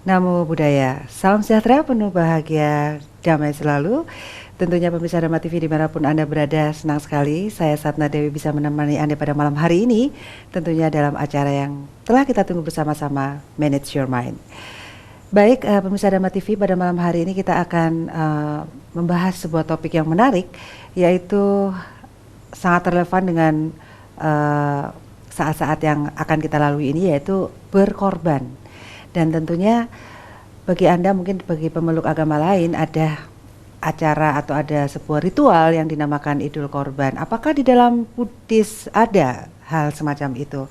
Namo Buddhaya, salam sejahtera, penuh bahagia, damai selalu. Tentunya pemirsa Dharma TV dimanapun Anda berada, senang sekali saya Satna Dewi bisa menemani Anda pada malam hari ini. Tentunya dalam acara yang telah kita tunggu bersama-sama, Manage Your Mind. Baik, pemirsa Dharma TV, pada malam hari ini kita akan membahas sebuah topik yang menarik, yaitu sangat relevan dengan saat-saat yang akan kita lalui ini, yaitu berkorban. Dan tentunya bagi Anda, mungkin bagi pemeluk agama lain, ada acara atau ada sebuah ritual yang dinamakan Idul Korban. Apakah di dalam Buddhis ada hal semacam itu?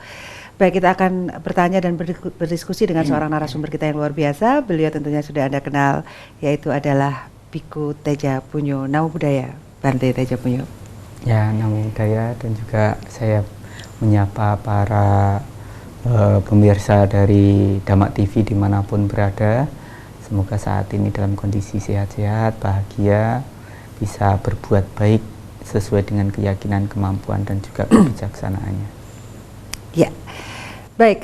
Baik, kita akan bertanya dan berdiskusi dengan seorang narasumber kita yang luar biasa. Beliau tentunya sudah Anda kenal, yaitu adalah Biku Teja Punyo. Namo Buddhaya, Bante Teja Punyo. Ya, Namo Buddhaya, dan juga saya menyapa para pemirsa dari Dhamma TV dimanapun berada. Semoga saat ini dalam kondisi sehat-sehat, bahagia, bisa berbuat baik sesuai dengan keyakinan, kemampuan, dan juga kebijaksanaannya. Ya, baik,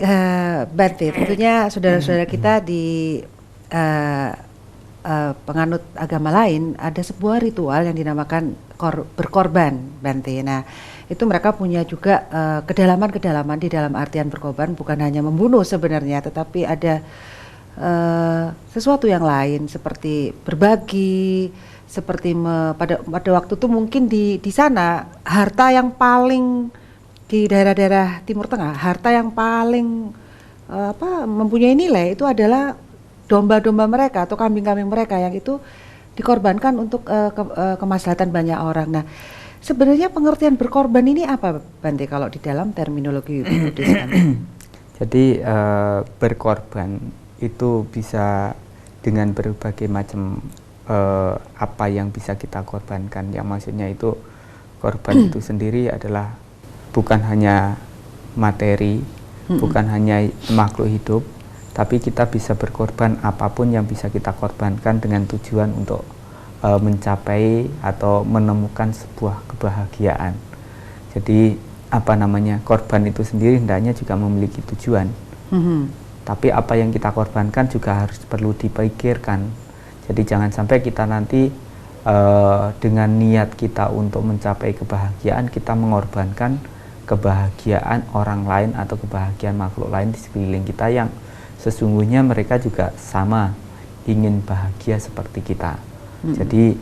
Bante, tentunya saudara-saudara kita di penganut agama lain ada sebuah ritual yang dinamakan berkorban, Bante. Nah, itu mereka punya juga kedalaman-kedalaman di dalam artian berkorban, bukan hanya membunuh sebenarnya, tetapi ada sesuatu yang lain seperti berbagi, seperti pada waktu itu mungkin di sana harta yang paling di daerah-daerah Timur Tengah, harta yang paling mempunyai nilai itu adalah domba-domba mereka atau kambing-kambing mereka yang itu dikorbankan untuk kemaslahatan banyak orang. Nah, sebenarnya pengertian berkorban ini apa, Bante, kalau di dalam terminologi Buddhis? Jadi berkorban itu bisa dengan berbagai macam apa yang bisa kita korbankan. Yang maksudnya itu korban itu sendiri adalah bukan hanya materi, bukan hanya makhluk hidup, tapi kita bisa berkorban apapun yang bisa kita korbankan dengan tujuan untuk mencapai atau menemukan sebuah kebahagiaan. Jadi korban itu sendiri hendaknya juga memiliki tujuan. Tapi apa yang kita korbankan juga harus perlu dipikirkan. Jadi jangan sampai kita nanti dengan niat kita untuk mencapai kebahagiaan, kita mengorbankan kebahagiaan orang lain atau kebahagiaan makhluk lain di sekeliling kita yang sesungguhnya mereka juga sama ingin bahagia seperti kita. Jadi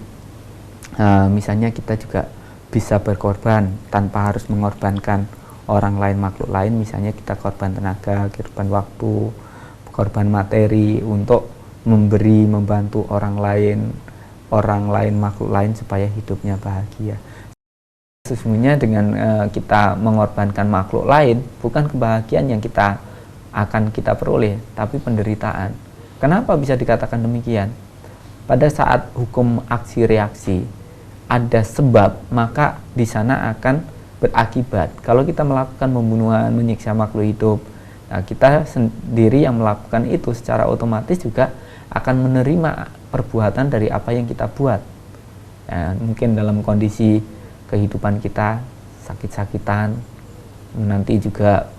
misalnya kita juga bisa berkorban tanpa harus mengorbankan orang lain, makhluk lain. Misalnya kita korban tenaga, korban waktu, korban materi untuk memberi, membantu orang lain, makhluk lain supaya hidupnya bahagia. Sesungguhnya dengan kita mengorbankan makhluk lain, bukan kebahagiaan yang akan kita peroleh, tapi penderitaan. Kenapa bisa dikatakan demikian? Pada saat hukum aksi reaksi ada sebab, maka di sana akan berakibat. Kalau kita melakukan pembunuhan, menyiksa makhluk hidup, nah kita sendiri yang melakukan itu secara otomatis juga akan menerima perbuatan dari apa yang kita buat. Nah, mungkin dalam kondisi kehidupan kita sakit-sakitan, nanti juga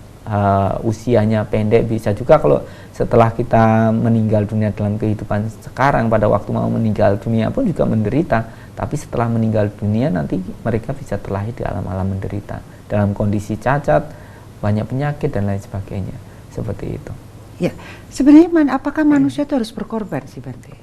usianya pendek, bisa juga kalau setelah kita meninggal dunia dalam kehidupan sekarang, pada waktu mau meninggal dunia pun juga menderita, tapi setelah meninggal dunia nanti mereka bisa terlahir di alam-alam menderita dalam kondisi cacat, banyak penyakit dan lain sebagainya, seperti itu. Ya, sebenarnya apakah manusia itu harus berkorban sih, Bante?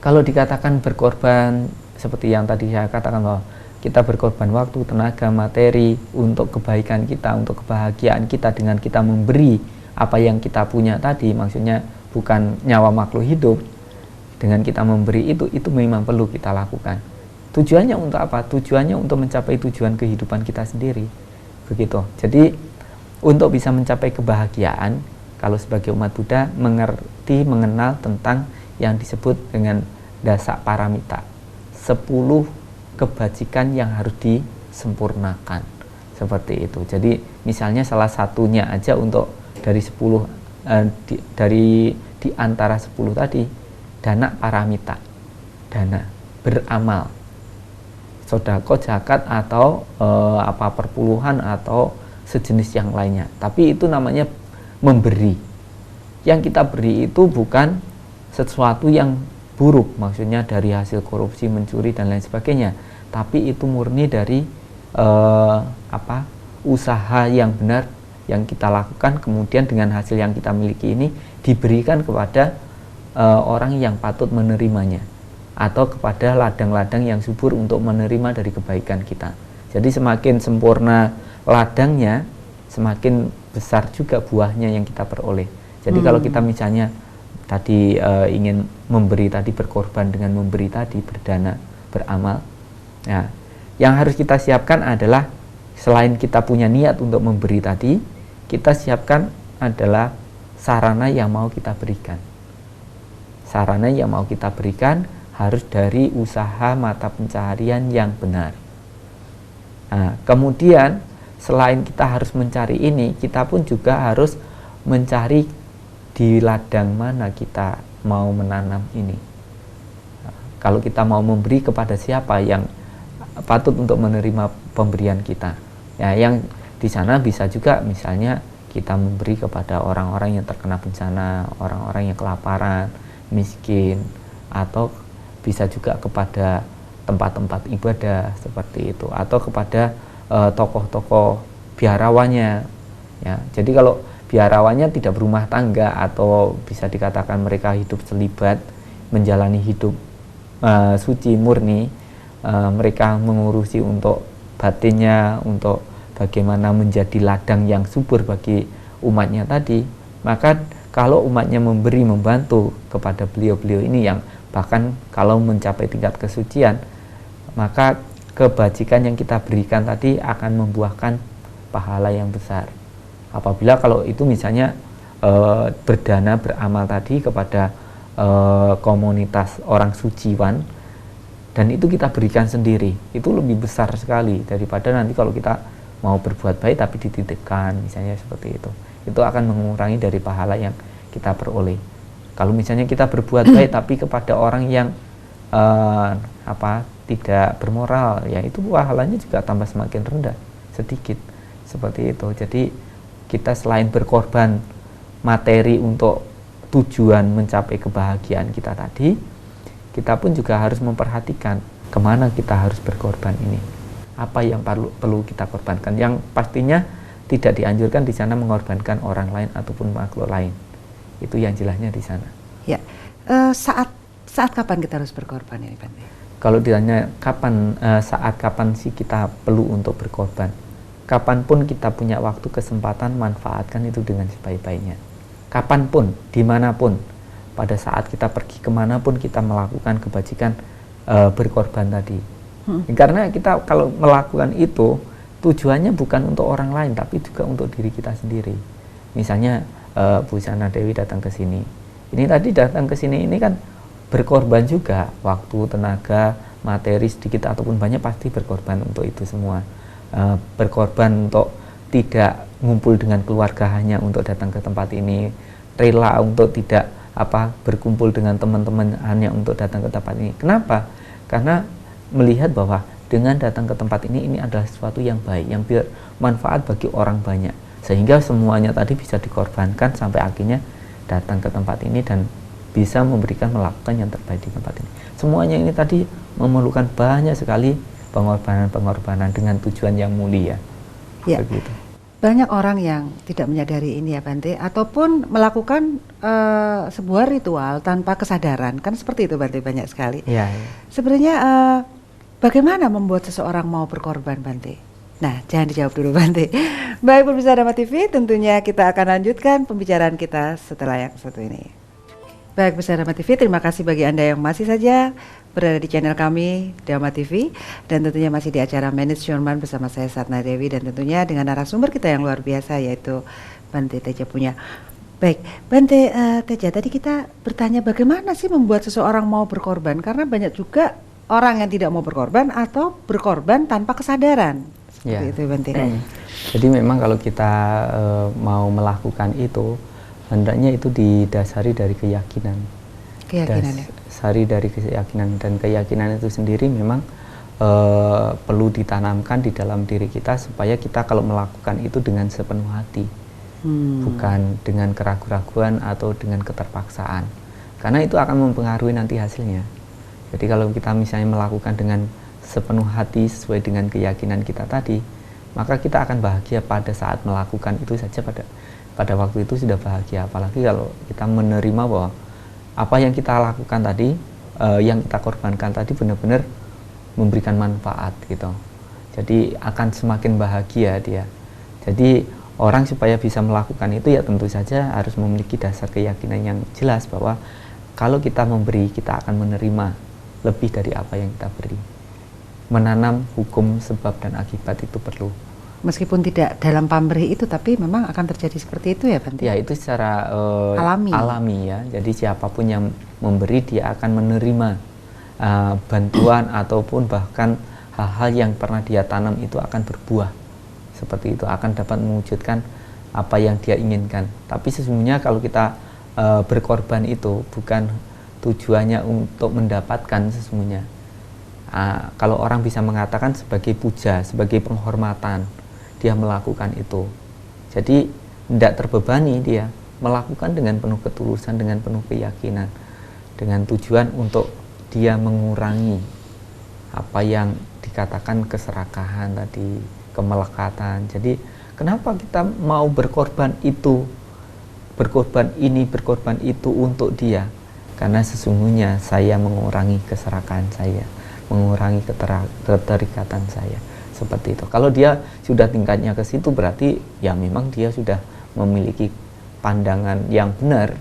Kalau dikatakan berkorban seperti yang tadi saya katakan, bahwa kita berkorban waktu, tenaga, materi untuk kebaikan kita, untuk kebahagiaan kita dengan kita memberi apa yang kita punya tadi, maksudnya bukan nyawa makhluk hidup, dengan kita memberi itu memang perlu kita lakukan. Tujuannya untuk apa? Tujuannya untuk mencapai tujuan kehidupan kita sendiri, begitu. Jadi untuk bisa mencapai kebahagiaan, kalau sebagai umat Buddha mengenal tentang yang disebut dengan dasa paramita, 10 kebajikan yang harus disempurnakan, seperti itu. Jadi misalnya salah satunya aja untuk dari 10 di antara 10 tadi, dana paramita, dana beramal, sodako, zakat, atau perpuluhan atau sejenis yang lainnya. Tapi itu namanya memberi. Yang kita beri itu bukan sesuatu yang buruk, maksudnya dari hasil korupsi, mencuri dan lain sebagainya, tapi itu murni dari usaha yang benar yang kita lakukan, kemudian dengan hasil yang kita miliki ini diberikan kepada orang yang patut menerimanya, atau kepada ladang-ladang yang subur untuk menerima dari kebaikan kita. Jadi semakin sempurna ladangnya, semakin besar juga buahnya yang kita peroleh. Jadi kalau kita misalnya tadi ingin memberi tadi, berkorban dengan memberi tadi, berdana, beramal. Nah, yang harus kita siapkan adalah selain kita punya niat untuk memberi tadi, kita siapkan adalah sarana yang mau kita berikan. Sarana yang mau kita berikan harus dari usaha mata pencaharian yang benar. Nah, kemudian selain kita harus mencari ini, kita pun juga harus mencari di ladang mana kita mau menanam ini. Nah, kalau kita mau memberi kepada siapa yang patut untuk menerima pemberian kita, ya, yang di sana bisa juga misalnya kita memberi kepada orang-orang yang terkena bencana, orang-orang yang kelaparan, miskin, atau bisa juga kepada tempat-tempat ibadah seperti itu, atau kepada tokoh-tokoh biarawannya. Ya, jadi kalau biarawannya tidak berumah tangga, atau bisa dikatakan mereka hidup selibat, menjalani hidup suci murni, mereka mengurusi untuk batinnya, untuk bagaimana menjadi ladang yang subur bagi umatnya tadi, maka kalau umatnya memberi, membantu kepada beliau-beliau ini yang bahkan kalau mencapai tingkat kesucian, maka kebajikan yang kita berikan tadi akan membuahkan pahala yang besar. Apabila kalau itu misalnya berdana, beramal tadi kepada komunitas orang suciwan, dan itu kita berikan sendiri, itu lebih besar sekali daripada nanti kalau kita mau berbuat baik tapi dititipkan, misalnya seperti itu akan mengurangi dari pahala yang kita peroleh. Kalau misalnya kita berbuat baik tapi kepada orang yang tidak bermoral, ya itu pahalanya juga tambah semakin rendah, sedikit seperti itu. Jadi kita selain berkorban materi untuk tujuan mencapai kebahagiaan kita tadi, kita pun juga harus memperhatikan kemana kita harus berkorban ini, apa yang perlu kita korbankan. Yang pastinya tidak dianjurkan di sana mengorbankan orang lain ataupun makhluk lain. Itu yang jelasnya di sana. Ya, saat kapan kita harus berkorban ini, Bante? Kalau ditanya saat kapan sih kita perlu untuk berkorban? Kapanpun kita punya waktu, kesempatan, manfaatkan itu dengan sebaik-baiknya. Kapanpun, dimanapun, pada saat kita pergi kemanapun kita melakukan kebajikan, berkorban tadi. Karena kita kalau melakukan itu, tujuannya bukan untuk orang lain, tapi juga untuk diri kita sendiri. Misalnya Bu Sana Dewi datang ke sini. Ini tadi datang ke sini ini kan berkorban juga, waktu, tenaga, materi sedikit ataupun banyak pasti berkorban untuk itu semua. Berkorban untuk tidak ngumpul dengan keluarga hanya untuk datang ke tempat ini, rela untuk tidak berkumpul dengan teman-teman hanya untuk datang ke tempat ini. Kenapa? Karena melihat bahwa dengan datang ke tempat ini adalah sesuatu yang baik, yang bermanfaat bagi orang banyak, sehingga semuanya tadi bisa dikorbankan sampai akhirnya datang ke tempat ini dan bisa melakukan yang terbaik di tempat ini. Semuanya ini tadi memerlukan banyak sekali pengorbanan dengan tujuan yang mulia. Ya. Begitu. Banyak orang yang tidak menyadari ini ya Bante, ataupun melakukan sebuah ritual tanpa kesadaran, kan seperti itu Bante, banyak sekali. Ya. Sebenarnya bagaimana membuat seseorang mau berkorban, Bante? Nah, jangan dijawab dulu Bante. Baik pemirsa Dharma TV, tentunya kita akan lanjutkan pembicaraan kita setelah yang satu ini. Baik pemirsa Dharma TV, terima kasih bagi Anda yang masih saja berada di channel kami Dharma TV, dan tentunya masih di acara Manage Your Mind bersama saya Satna Dewi, dan tentunya dengan narasumber kita yang luar biasa yaitu Bante Teja Punya. Baik Bante Teja, tadi kita bertanya bagaimana sih membuat seseorang mau berkorban, karena banyak juga orang yang tidak mau berkorban atau berkorban tanpa kesadaran. Seperti itu Bante. Jadi memang kalau kita mau melakukan itu, hendaknya itu didasari dari keyakinan. Dasari dari keyakinan, dan keyakinan itu sendiri memang perlu ditanamkan di dalam diri kita supaya kita kalau melakukan itu dengan sepenuh hati, bukan dengan keraguan-raguan atau dengan keterpaksaan. karena itu akan mempengaruhi nanti hasilnya. Jadi kalau kita misalnya melakukan dengan sepenuh hati sesuai dengan keyakinan kita tadi, maka kita akan bahagia pada saat melakukan itu saja, pada waktu itu sudah bahagia. Apalagi kalau kita menerima bahwa apa yang kita lakukan tadi, yang kita korbankan tadi benar-benar memberikan manfaat gitu. Jadi akan semakin bahagia dia. Jadi orang supaya bisa melakukan itu ya tentu saja harus memiliki dasar keyakinan yang jelas bahwa kalau kita memberi, kita akan menerima lebih dari apa yang kita beri. Menanam hukum sebab dan akibat itu perlu. Meskipun tidak dalam pamrih itu, tapi memang akan terjadi seperti itu ya Bante? Ya, itu secara alami ya. Jadi siapapun yang memberi, dia akan menerima bantuan ataupun bahkan hal-hal yang pernah dia tanam itu akan berbuah. Seperti itu, akan dapat mewujudkan apa yang dia inginkan. Tapi sesungguhnya kalau kita berkorban itu bukan tujuannya untuk mendapatkan sesungguhnya. Kalau orang bisa mengatakan sebagai puja, sebagai penghormatan, dia melakukan itu. Jadi tidak terbebani, dia melakukan dengan penuh ketulusan, dengan penuh keyakinan, dengan tujuan untuk dia mengurangi apa yang dikatakan keserakahan tadi, kemelekatan. Jadi kenapa kita mau berkorban itu, berkorban ini, berkorban itu untuk dia? Karena sesungguhnya saya mengurangi keserakahan saya, mengurangi keterikatan saya, seperti itu. Kalau dia sudah tingkatnya ke situ, berarti ya memang dia sudah memiliki pandangan yang benar,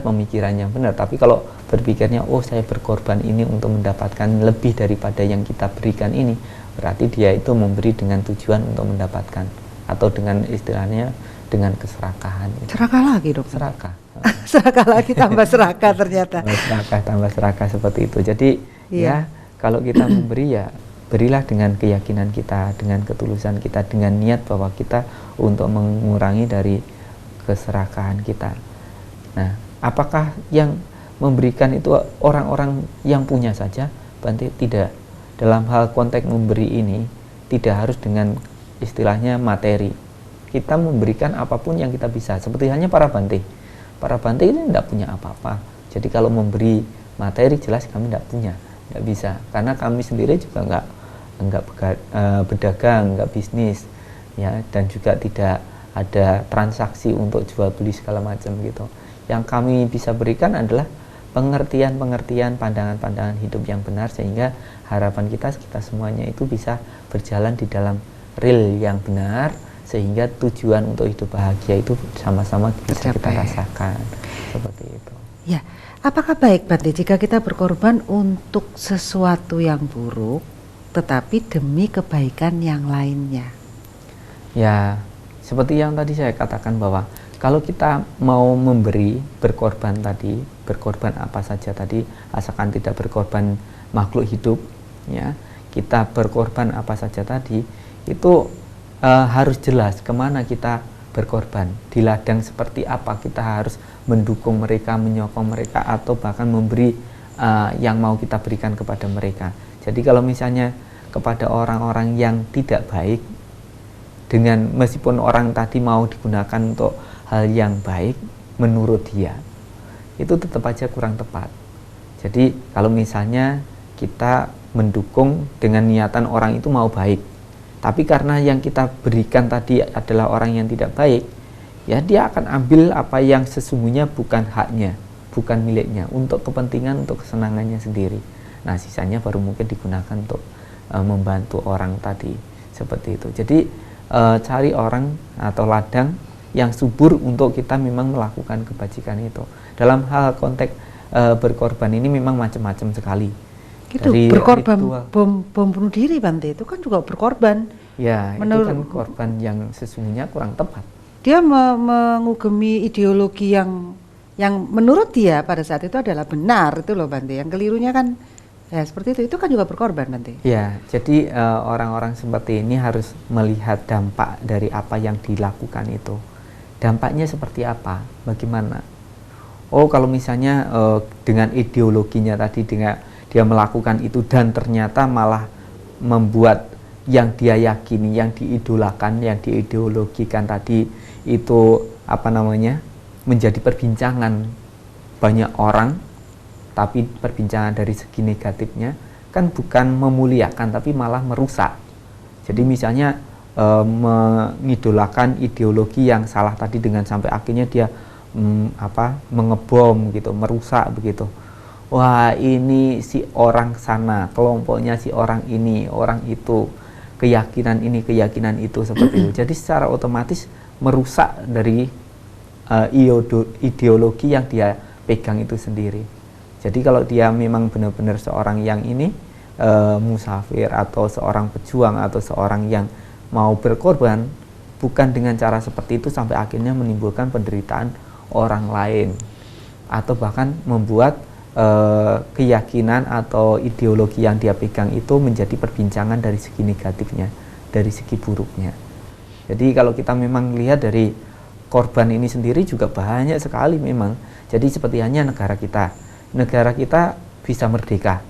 pemikiran yang benar. Tapi kalau berpikirnya, oh saya berkorban ini untuk mendapatkan lebih daripada yang kita berikan ini, berarti dia itu memberi dengan tujuan untuk mendapatkan, atau dengan istilahnya dengan keserakahan. Serakah lagi dok? Serakah. Serakah lagi tambah serakah ternyata. Tambah serakah seperti itu. Jadi ya kalau kita memberi ya berilah dengan keyakinan kita, dengan ketulusan kita, dengan niat bahwa kita untuk mengurangi dari keserakahan kita. Nah, apakah yang memberikan itu orang-orang yang punya saja? Bante, tidak. Dalam hal konteks memberi ini tidak harus dengan istilahnya materi. Kita memberikan apapun yang kita bisa. Seperti halnya para Bante. Para Bante ini tidak punya apa-apa. Jadi kalau memberi materi jelas kami tidak punya, tidak bisa. Karena kami sendiri juga enggak berdagang, enggak bisnis, ya, dan juga tidak ada transaksi untuk jual beli segala macam gitu. Yang kami bisa berikan adalah pengertian-pengertian, pandangan-pandangan hidup yang benar, sehingga harapan kita semuanya itu bisa berjalan di dalam real yang benar, sehingga tujuan untuk hidup bahagia itu sama-sama bisa kita rasakan. Seperti itu. Ya, apakah baik Bante jika kita berkorban untuk sesuatu yang buruk tetapi demi kebaikan yang lainnya? Ya, seperti yang tadi saya katakan bahwa kalau kita mau memberi, berkorban tadi, berkorban apa saja tadi, asalkan tidak berkorban makhluk hidup, ya, kita berkorban apa saja tadi, itu harus jelas kemana kita berkorban, di ladang seperti apa kita harus mendukung mereka, menyokong mereka, atau bahkan memberi yang mau kita berikan kepada mereka. Jadi kalau misalnya kepada orang-orang yang tidak baik, dengan meskipun orang tadi mau digunakan untuk hal yang baik menurut dia, itu tetap aja kurang tepat. Jadi kalau misalnya kita mendukung dengan niatan orang itu mau baik, tapi karena yang kita berikan tadi adalah orang yang tidak baik, ya dia akan ambil apa yang sesungguhnya bukan haknya, bukan miliknya, untuk kepentingan, untuk kesenangannya sendiri. Nah, sisanya baru mungkin digunakan untuk membantu orang tadi, seperti itu. Jadi cari orang atau ladang yang subur untuk kita memang melakukan kebajikan itu. Dalam hal konteks berkorban ini memang macam-macam sekali. Gitu, berkorban bom bunuh diri Bante itu kan juga berkorban. Ya, itu kan korban yang sesungguhnya kurang tepat. Dia mengugemi ideologi yang menurut dia pada saat itu adalah benar, itu loh Bante. Yang kelirunya kan ya seperti itu kan juga berkorban Bante. Ya, jadi orang-orang seperti ini harus melihat dampak dari apa yang dilakukan itu. Dampaknya seperti apa? Bagaimana? Oh, kalau misalnya dengan ideologinya tadi, dengan dia melakukan itu dan ternyata malah membuat yang dia yakini, yang diidolakan, yang diideologikan tadi itu menjadi perbincangan banyak orang, tapi perbincangan dari segi negatifnya kan bukan memuliakan tapi malah merusak. Jadi misalnya mengidolakan ideologi yang salah tadi dengan sampai akhirnya dia mengebom gitu, merusak begitu. Wah, ini si orang sana, kelompoknya si orang ini, orang itu, keyakinan ini, keyakinan itu, seperti itu. Jadi secara otomatis merusak dari ideologi yang dia pegang itu sendiri. Jadi kalau dia memang benar-benar seorang yang ini musafir atau seorang pejuang atau seorang yang mau berkorban, bukan dengan cara seperti itu sampai akhirnya menimbulkan penderitaan orang lain atau bahkan membuat keyakinan atau ideologi yang dia pegang itu menjadi perbincangan dari segi negatifnya, dari segi buruknya. Jadi kalau kita memang lihat dari korban ini sendiri juga banyak sekali memang. Jadi seperti hanya negara kita bisa merdeka.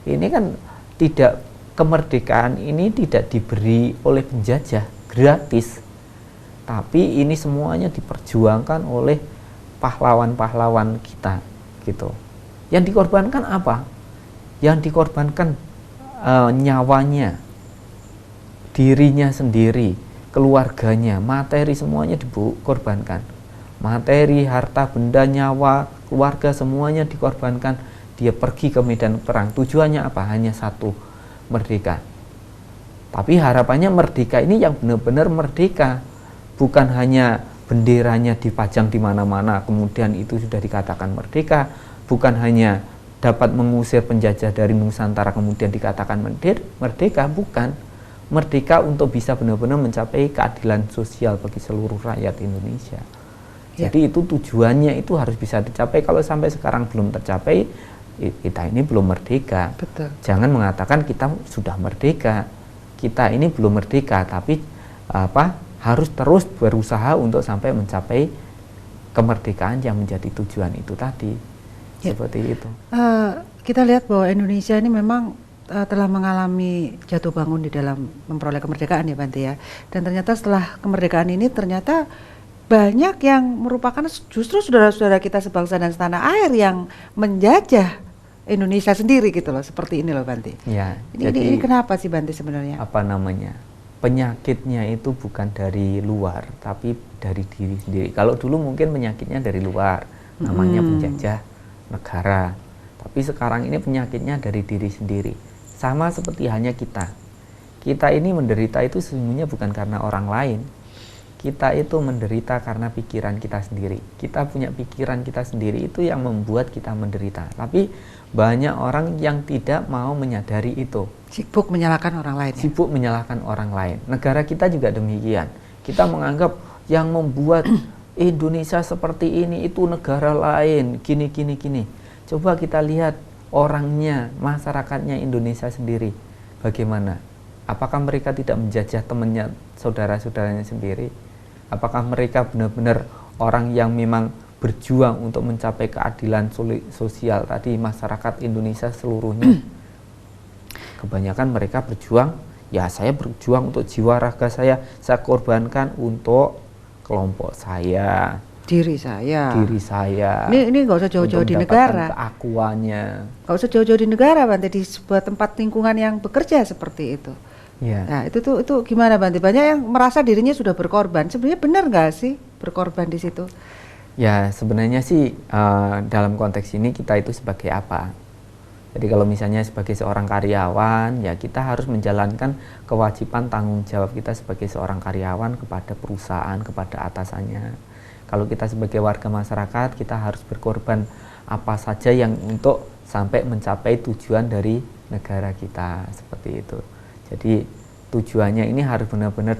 Ini kan tidak, kemerdekaan ini tidak diberi oleh penjajah gratis, tapi ini semuanya diperjuangkan oleh pahlawan-pahlawan kita gitu. Yang dikorbankan apa? Yang dikorbankan nyawanya, dirinya sendiri, keluarganya, materi, semuanya dikorbankan. Materi, harta, benda, nyawa, keluarga, semuanya dikorbankan. Dia pergi ke medan perang. Tujuannya apa? Hanya satu, merdeka. Tapi harapannya merdeka ini yang benar-benar merdeka, bukan hanya benderanya dipajang di mana-mana kemudian itu sudah dikatakan merdeka, bukan hanya dapat mengusir penjajah dari Nusantara kemudian dikatakan merdeka, bukan. Merdeka untuk bisa benar-benar mencapai keadilan sosial bagi seluruh rakyat Indonesia. Jadi itu tujuannya itu harus bisa dicapai. Kalau sampai sekarang belum tercapai, kita ini belum merdeka. Betul. Jangan mengatakan kita sudah merdeka. Kita ini belum merdeka, tapi harus terus berusaha untuk sampai mencapai kemerdekaan yang menjadi tujuan itu tadi. Seperti itu. Kita lihat bahwa Indonesia ini memang telah mengalami jatuh bangun di dalam memperoleh kemerdekaan ya Bante ya. Dan ternyata setelah kemerdekaan ini ternyata banyak yang merupakan justru saudara-saudara kita sebangsa dan setanah air yang menjajah Indonesia sendiri gitu loh, seperti ini loh Bante. Ya, ini kenapa sih Bante sebenarnya? Apa namanya? Penyakitnya itu bukan dari luar, tapi dari diri sendiri. Kalau dulu mungkin penyakitnya dari luar, namanya penjajah negara. Tapi sekarang ini penyakitnya dari diri sendiri. Sama seperti hanya kita. Kita ini menderita itu sesungguhnya bukan karena orang lain. Kita itu menderita karena pikiran kita sendiri. Kita punya pikiran kita sendiri, itu yang membuat kita menderita. Tapi banyak orang yang tidak mau menyadari itu. Sibuk menyalahkan orang lain. Sibuk menyalahkan orang lain. Negara kita juga demikian. Kita menganggap yang membuat Indonesia seperti ini itu negara lain, gini. Coba kita lihat orangnya, masyarakatnya Indonesia sendiri. Bagaimana? Apakah mereka tidak menjajah temannya, saudara-saudaranya sendiri? Apakah mereka benar-benar orang yang memang berjuang untuk mencapai keadilan sosial tadi masyarakat Indonesia seluruhnya? Kebanyakan mereka berjuang, ya saya berjuang untuk jiwa raga saya korbankan untuk kelompok saya, diri saya. Ini nggak usah jauh-jauh di negara. Keakuannya. Nggak usah jauh-jauh di negara, Bante, di sebuah tempat lingkungan yang bekerja seperti itu. Ya. Nah, itu gimana Bante? Banyak yang merasa dirinya sudah berkorban. Sebenarnya benar nggak sih berkorban di situ? Ya, sebenarnya sih dalam konteks ini kita itu sebagai apa? Jadi kalau misalnya sebagai seorang karyawan, ya kita harus menjalankan kewajiban tanggung jawab kita sebagai seorang karyawan kepada perusahaan, kepada atasannya. Kalau kita sebagai warga masyarakat, kita harus berkorban apa saja yang untuk sampai mencapai tujuan dari negara kita, seperti itu. Jadi tujuannya ini harus benar-benar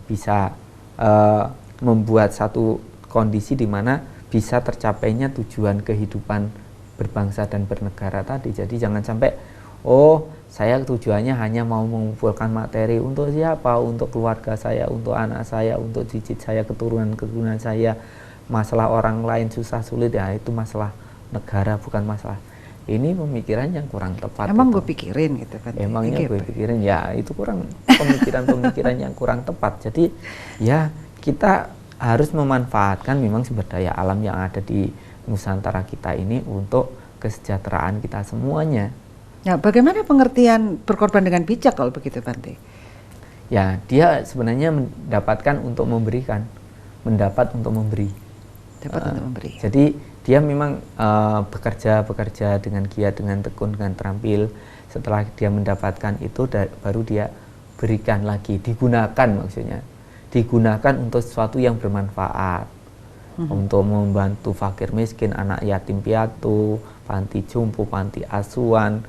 bisa membuat satu kondisi di mana bisa tercapainya tujuan kehidupan berbangsa dan bernegara tadi. Jadi jangan sampai saya tujuannya hanya mau mengumpulkan materi untuk siapa, untuk keluarga saya, untuk anak saya, untuk cicit saya, keturunan saya. Masalah orang lain susah sulit, ya itu masalah negara, bukan masalah. Ini pemikiran yang kurang tepat. Emang gue pikirin gitu kan? Emangnya gue pikirin, ya itu kurang pemikiran yang kurang tepat. Jadi ya kita harus memanfaatkan memang sumber daya alam yang ada di Nusantara kita ini untuk kesejahteraan kita semuanya. Nah, bagaimana pengertian berkorban dengan bijak kalau begitu, Bante? Ya, dia sebenarnya mendapatkan untuk memberikan, mendapat untuk memberi. Dapat untuk memberi. Jadi dia memang bekerja dengan giat, dengan tekun, dengan terampil. Setelah dia mendapatkan itu, baru dia berikan lagi, digunakan maksudnya. Digunakan untuk sesuatu yang bermanfaat. Untuk membantu fakir miskin, anak yatim piatu, panti jompo, panti asuhan,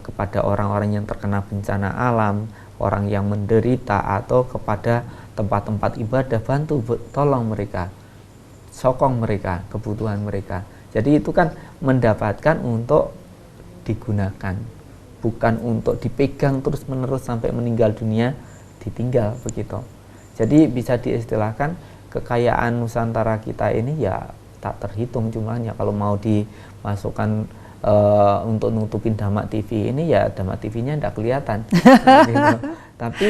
kepada orang-orang yang terkena bencana alam, orang yang menderita, atau kepada tempat-tempat ibadah, bantu, tolong mereka, sokong mereka, kebutuhan mereka. Jadi itu kan mendapatkan untuk digunakan, bukan untuk dipegang terus-menerus sampai meninggal dunia, ditinggal begitu. Jadi bisa diistilahkan kekayaan Nusantara kita ini ya tak terhitung jumlahnya. Kalau mau dimasukkan untuk nutupin Damak TV ini, ya Damak TV-nya tidak kelihatan. Gitu. Tapi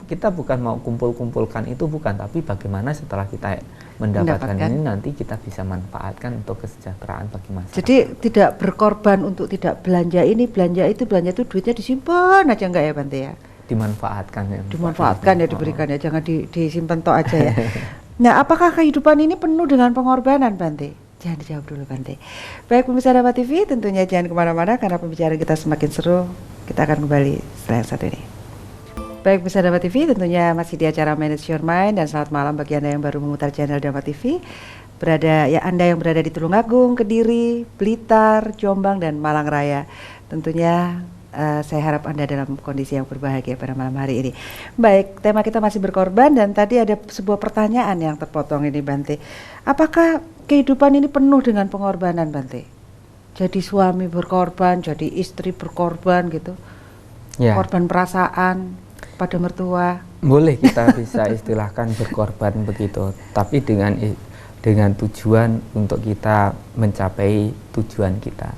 kita bukan mau kumpul-kumpulkan itu, bukan, tapi bagaimana setelah kita mendapatkan ini nanti kita bisa manfaatkan untuk kesejahteraan bagi masyarakat. Jadi tidak berkorban untuk tidak belanja ini, belanja itu duitnya disimpan aja, enggak ya, Bante ya? Dimanfaatkan ya. Dimanfaatkan ya, diberikan ya, jangan disimpan tok aja ya. Nah, apakah kehidupan ini penuh dengan pengorbanan, Bante? Jangan dijawab dulu, Bante. Baik, pemirsa Damak TV, tentunya jangan kemana-mana karena pembicaraan kita semakin seru. Kita akan kembali setelah yang satu ini. Baik, pemirsa Damak TV, tentunya masih di acara Manage Your Mind, dan selamat malam bagi Anda yang baru memutar channel Damak TV. Anda yang berada di Tulungagung, Kediri, Blitar, Jombang, dan Malang Raya. Tentunya saya harap Anda dalam kondisi yang berbahagia pada malam hari ini. Baik, tema kita masih berkorban, dan tadi ada sebuah pertanyaan yang terpotong ini, Bante. Apakah kehidupan ini penuh dengan pengorbanan, Bante? Jadi suami berkorban, jadi istri berkorban gitu. Ya. Korban perasaan pada mertua. Boleh kita bisa istilahkan berkorban begitu, tapi dengan tujuan untuk kita mencapai tujuan kita.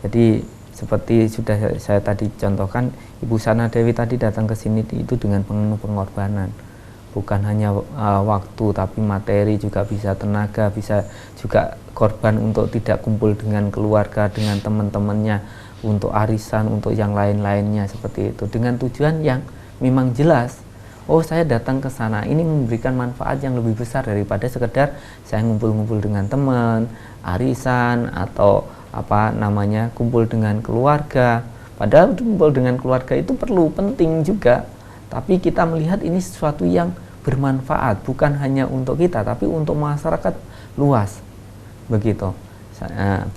Jadi seperti sudah saya tadi contohkan, Ibu Sana Dewi tadi datang ke sini itu dengan penuh pengorbanan. Bukan hanya waktu, tapi materi juga bisa, tenaga, bisa juga korban untuk tidak kumpul dengan keluarga, dengan teman-temannya, untuk arisan, untuk yang lain-lainnya seperti itu. Dengan tujuan yang memang jelas, oh saya datang ke sana, ini memberikan manfaat yang lebih besar daripada sekedar saya ngumpul-ngumpul dengan teman, arisan, atau kumpul dengan keluarga. Padahal kumpul dengan keluarga itu perlu, penting juga, tapi kita melihat ini sesuatu yang bermanfaat, bukan hanya untuk kita tapi untuk masyarakat luas begitu.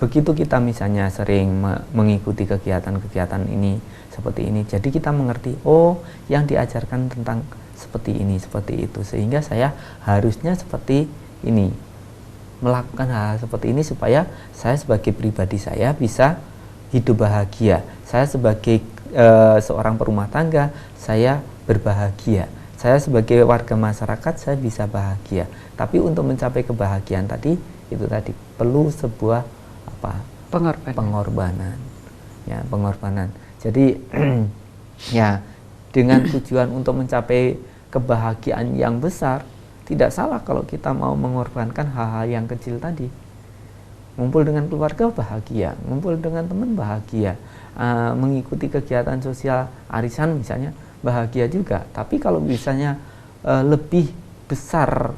Begitu kita misalnya sering mengikuti kegiatan-kegiatan ini seperti ini, jadi kita mengerti, oh yang diajarkan tentang seperti ini, seperti itu, sehingga saya harusnya seperti ini, melakukan hal seperti ini supaya saya sebagai pribadi saya bisa hidup bahagia. Saya sebagai seorang perumah tangga, saya berbahagia. Saya sebagai warga masyarakat, saya bisa bahagia. Tapi untuk mencapai kebahagiaan tadi, itu tadi perlu sebuah pengorbanan. Ya, pengorbanan. Jadi ya, dengan tujuan untuk mencapai kebahagiaan yang besar, tidak salah kalau kita mau mengorbankan hal-hal yang kecil tadi. Ngumpul dengan keluarga bahagia, ngumpul dengan teman bahagia, mengikuti kegiatan sosial arisan misalnya bahagia juga. Tapi kalau misalnya lebih besar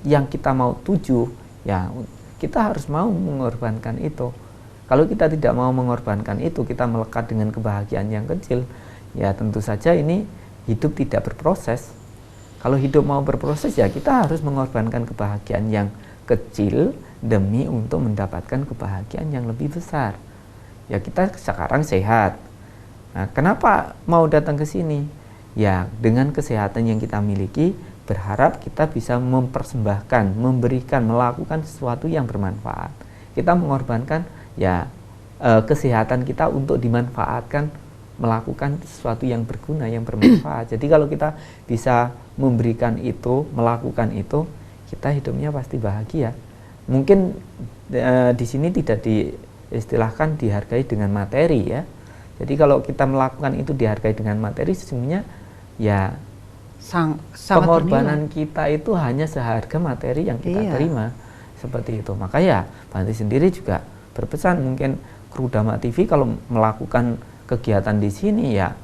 yang kita mau tuju, ya kita harus mau mengorbankan itu. Kalau kita tidak mau mengorbankan itu, kita melekat dengan kebahagiaan yang kecil, ya tentu saja ini hidup tidak berproses. Kalau hidup mau berproses, ya kita harus mengorbankan kebahagiaan yang kecil demi untuk mendapatkan kebahagiaan yang lebih besar. Ya kita sekarang sehat. Nah, kenapa mau datang ke sini? Ya dengan kesehatan yang kita miliki, berharap kita bisa mempersembahkan, memberikan, melakukan sesuatu yang bermanfaat. Kita mengorbankan ya kesehatan kita untuk dimanfaatkan, melakukan sesuatu yang berguna, yang bermanfaat. Jadi kalau kita bisa memberikan itu, melakukan itu, kita hidupnya pasti bahagia. Mungkin di sini tidak diistilahkan dihargai dengan materi ya. Jadi kalau kita melakukan itu dihargai dengan materi, sesungguhnya ya pengorbanan kita itu hanya seharga materi yang kita terima. seperti itu. Maka ya Bante sendiri juga berpesan, mungkin kru Dhamma TV kalau melakukan kegiatan di sini ya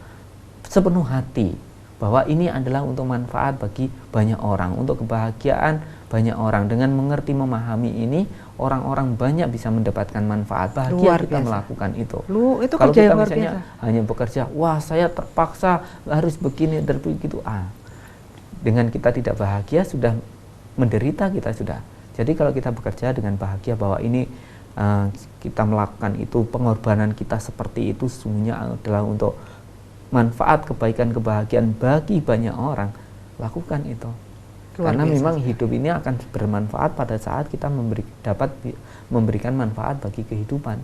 sepenuh hati bahwa ini adalah untuk manfaat bagi banyak orang, untuk kebahagiaan banyak orang. Dengan mengerti memahami ini, orang-orang banyak bisa mendapatkan manfaat. Bahagia Luar kita biasa. melakukan itu. Itu Kalau kerja kita yang luar misalnya biasa. hanya bekerja, wah saya terpaksa harus begini dan begitu, dengan kita tidak bahagia sudah menderita kita sudah. Jadi kalau kita bekerja dengan bahagia bahwa ini kita melakukan itu, pengorbanan kita seperti itu sesungguhnya adalah untuk manfaat, kebaikan, kebahagiaan bagi banyak orang, lakukan itu. Luar Karena biasa memang sekali. hidup ini akan bermanfaat pada saat kita dapat memberikan manfaat bagi kehidupan.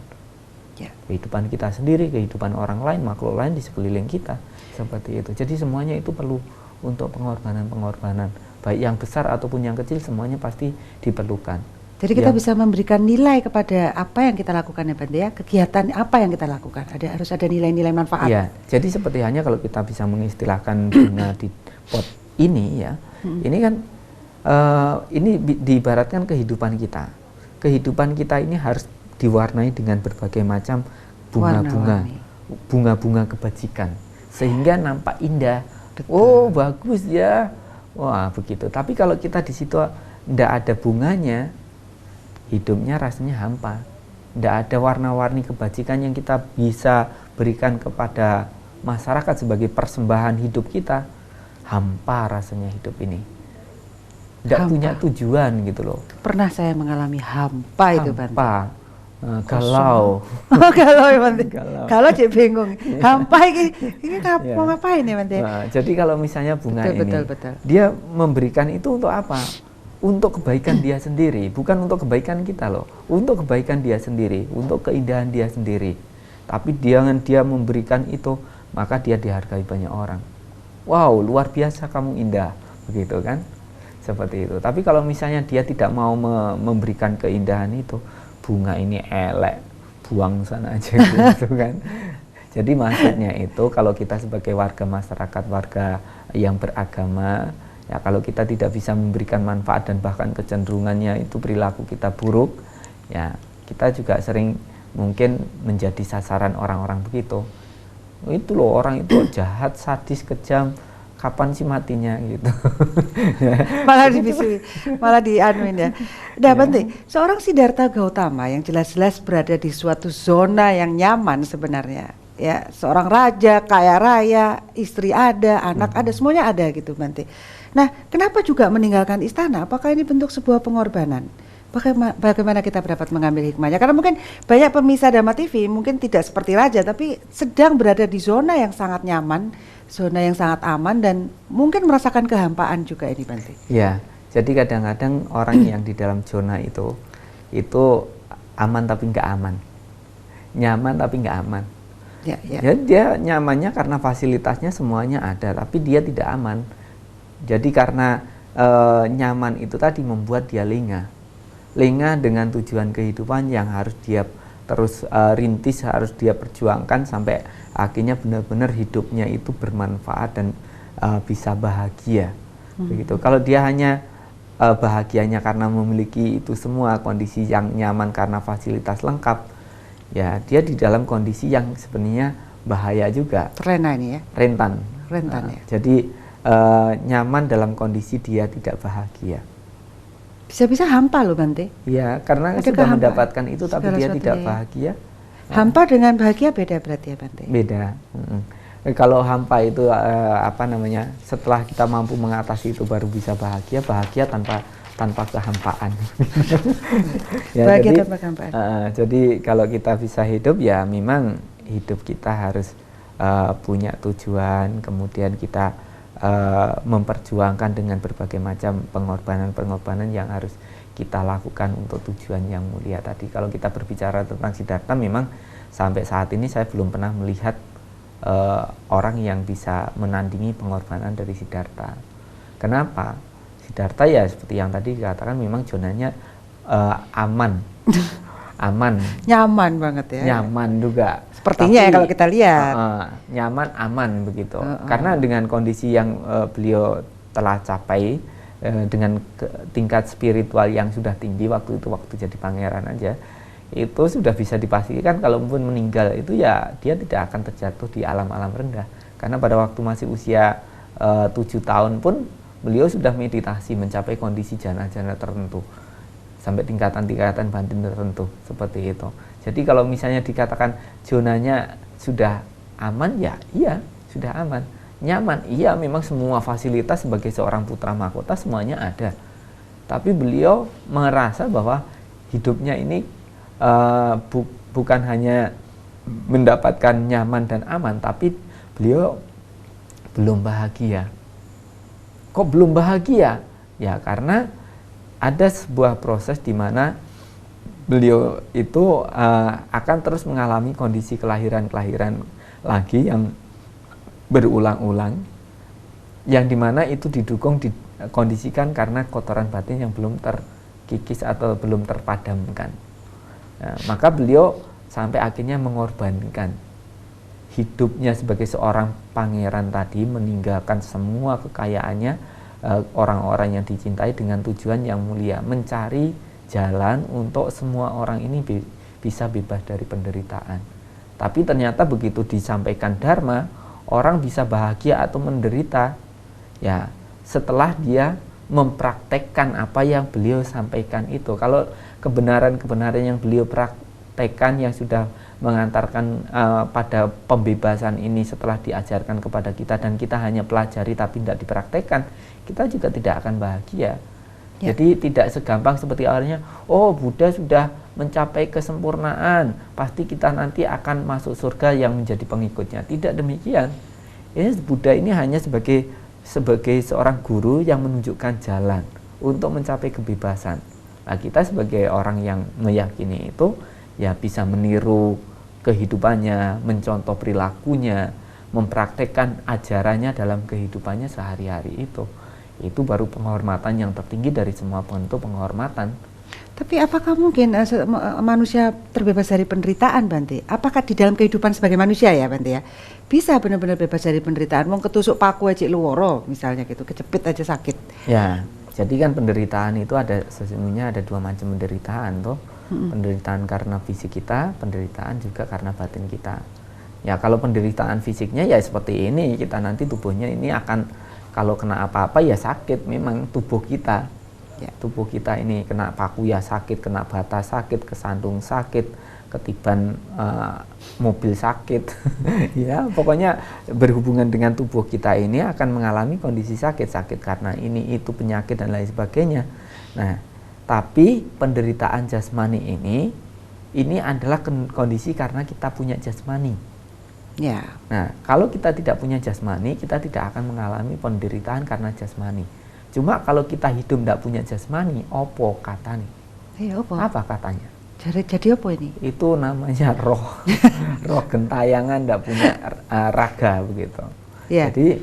Ya. Kehidupan kita sendiri, kehidupan orang lain, makhluk lain di sekeliling kita, seperti itu. Jadi semuanya itu perlu untuk pengorbanan-pengorbanan, baik yang besar ataupun yang kecil, semuanya pasti diperlukan. Jadi kita bisa memberikan nilai kepada apa yang kita lakukan ya Bante ya, kegiatan apa yang kita lakukan. Harus ada nilai-nilai manfaat. Ya, jadi seperti hanya kalau kita bisa mengistilahkan bunga di pot ini ya, ini kan ini diibaratkan kehidupan kita. Kehidupan kita ini harus diwarnai dengan berbagai macam bunga-bunga, bunga-bunga kebajikan, sehingga nampak indah. Betul. Oh bagus ya, wah begitu. Tapi kalau kita di situ tidak ada bunganya, hidupnya rasanya hampa. Tidak ada warna-warni kebajikan yang kita bisa berikan kepada masyarakat sebagai persembahan hidup kita. Hampa rasanya hidup ini. Tidak punya tujuan gitu loh. Pernah saya mengalami hampa itu Bante. Hampa. Galau. Galau ya Bante. Galau jadi bingung. Hampa ini mau ngapain ya Bante? Nah, jadi kalau misalnya bunga betul, ini, betul. dia memberikan itu untuk apa? Untuk kebaikan dia sendiri, bukan untuk kebaikan kita loh. Untuk kebaikan dia sendiri, untuk keindahan dia sendiri. Tapi dengan dia memberikan itu, maka dia dihargai banyak orang. Wow, luar biasa kamu indah, begitu kan? Seperti itu. Tapi kalau misalnya dia tidak mau memberikan keindahan itu, bunga ini elek, buang sana aja gitu kan. Jadi maksudnya itu kalau kita sebagai warga masyarakat, warga yang beragama, ya kalau kita tidak bisa memberikan manfaat dan bahkan kecenderungannya itu perilaku kita buruk, ya kita juga sering mungkin menjadi sasaran orang-orang begitu. Itu loh, orang itu jahat, sadis, kejam, kapan sih matinya gitu. Malah dibisui, malah dianuin ya. Udah Bante, seorang Siddhartha Gautama yang jelas-jelas berada di suatu zona yang nyaman sebenarnya. Ya, seorang raja, kaya raya, istri ada, anak ada, semuanya ada gitu Bante. Nah, kenapa juga meninggalkan istana? Apakah ini bentuk sebuah pengorbanan? Bagaimana kita dapat mengambil hikmahnya? Karena mungkin banyak pemirsa Dhamma TV mungkin tidak seperti raja, tapi sedang berada di zona yang sangat nyaman, zona yang sangat aman, dan mungkin merasakan kehampaan juga ini Bante. Ya, jadi kadang-kadang orang yang di dalam zona itu aman tapi nggak aman, nyaman tapi nggak aman. Ya. Dia nyamannya karena fasilitasnya semuanya ada, tapi dia tidak aman. Jadi karena nyaman itu tadi membuat dia lengah dengan tujuan kehidupan yang harus dia terus rintis, harus dia perjuangkan sampai akhirnya benar-benar hidupnya itu bermanfaat dan bisa bahagia. Begitu. Kalau dia hanya bahagianya karena memiliki itu semua, kondisi yang nyaman karena fasilitas lengkap, ya dia di dalam kondisi yang sebenarnya bahaya juga. Terlena ini ya. Rentan Ya. Jadi nyaman dalam kondisi dia tidak bahagia. Bisa-bisa hampa loh Bante. Ya, karena Ada sudah kehampaan. mendapatkan itu tapi dia tidak bahagia. Hampa dengan bahagia beda berarti ya Bante? Beda. Kalau hampa itu setelah kita mampu mengatasi itu baru bisa bahagia tanpa kehampaan. Ya, bahagia jadi, tanpa kehampaan. Jadi kalau kita bisa hidup ya memang hidup kita harus punya tujuan, kemudian kita memperjuangkan dengan berbagai macam pengorbanan yang harus kita lakukan untuk tujuan yang mulia tadi. Kalau kita berbicara tentang Siddhartha, memang sampai saat ini saya belum pernah melihat orang yang bisa menandingi pengorbanan dari Siddhartha. Kenapa? Siddhartha ya seperti yang tadi dikatakan memang zonanya aman. Aman. Nyaman banget ya. Nyaman juga. Sepertinya ya kalau kita lihat. Nyaman, aman begitu. Karena dengan kondisi yang beliau telah capai, dengan tingkat spiritual yang sudah tinggi waktu jadi pangeran aja, itu sudah bisa dipastikan kalaupun meninggal itu ya dia tidak akan terjatuh di alam-alam rendah, karena pada waktu masih usia 7 tahun pun beliau sudah meditasi mencapai kondisi jana-jana tertentu sampai tingkatan-tingkatan batin tertentu seperti itu. Jadi kalau misalnya dikatakan zonanya sudah aman, ya iya sudah aman. Nyaman, iya memang semua fasilitas sebagai seorang putra mahkota semuanya ada. Tapi beliau merasa bahwa hidupnya ini bukan hanya mendapatkan nyaman dan aman, tapi beliau belum bahagia. Kok belum bahagia? Ya karena ada sebuah proses di mana beliau itu akan terus mengalami kondisi kelahiran-kelahiran lagi yang berulang-ulang, yang dimana itu dikondisikan karena kotoran batin yang belum terkikis atau belum terpadamkan. Nah, maka beliau sampai akhirnya mengorbankan hidupnya sebagai seorang pangeran tadi, meninggalkan semua kekayaannya, orang-orang yang dicintai dengan tujuan yang mulia, mencari jalan untuk semua orang ini bisa bebas dari penderitaan. Tapi ternyata begitu disampaikan dharma, orang bisa bahagia atau menderita ya setelah dia mempraktekkan apa yang beliau sampaikan itu. Kalau kebenaran-kebenaran yang beliau praktekkan yang sudah mengantarkan pada pembebasan ini setelah diajarkan kepada kita dan kita hanya pelajari tapi tidak dipraktekkan, kita juga tidak akan bahagia. Ya. Jadi tidak segampang seperti awalnya, oh Buddha sudah mencapai kesempurnaan, pasti kita nanti akan masuk surga yang menjadi pengikutnya. Tidak demikian. Ini Buddha ini hanya sebagai seorang guru yang menunjukkan jalan untuk mencapai kebebasan. Nah, kita sebagai orang yang meyakini itu ya bisa meniru kehidupannya, mencontoh perilakunya, mempraktekkan ajarannya dalam kehidupannya sehari-hari itu. Itu baru penghormatan yang tertinggi dari semua bentuk penghormatan. Tapi apakah mungkin manusia terbebas dari penderitaan, Bante? Apakah di dalam kehidupan sebagai manusia ya, Bante ya, bisa benar-benar bebas dari penderitaan? Mau ketusuk paku aja luworo misalnya gitu, kecepit aja sakit. Ya, jadi kan penderitaan itu sesungguhnya ada dua macam penderitaan tuh. Penderitaan karena fisik kita, penderitaan juga karena batin kita. Ya kalau penderitaan fisiknya ya seperti ini, kita nanti tubuhnya ini akan kalau kena apa-apa ya sakit memang tubuh kita. Ya, tubuh kita ini kena paku ya sakit, kena bata sakit, kesandung sakit, ketiban mobil sakit. Ya, pokoknya berhubungan dengan tubuh kita ini akan mengalami kondisi sakit karena ini itu penyakit dan lain sebagainya. Nah, tapi penderitaan jasmani ini adalah kondisi karena kita punya jasmani. Ya. Nah, kalau kita tidak punya jasmani, kita tidak akan mengalami penderitaan karena jasmani. Cuma kalau kita hidup tidak punya jasmani, opo katanya? Opo? Apa katanya? Jadi apa ini? Itu namanya roh, roh gentayangan tidak punya raga begitu. Ya. Jadi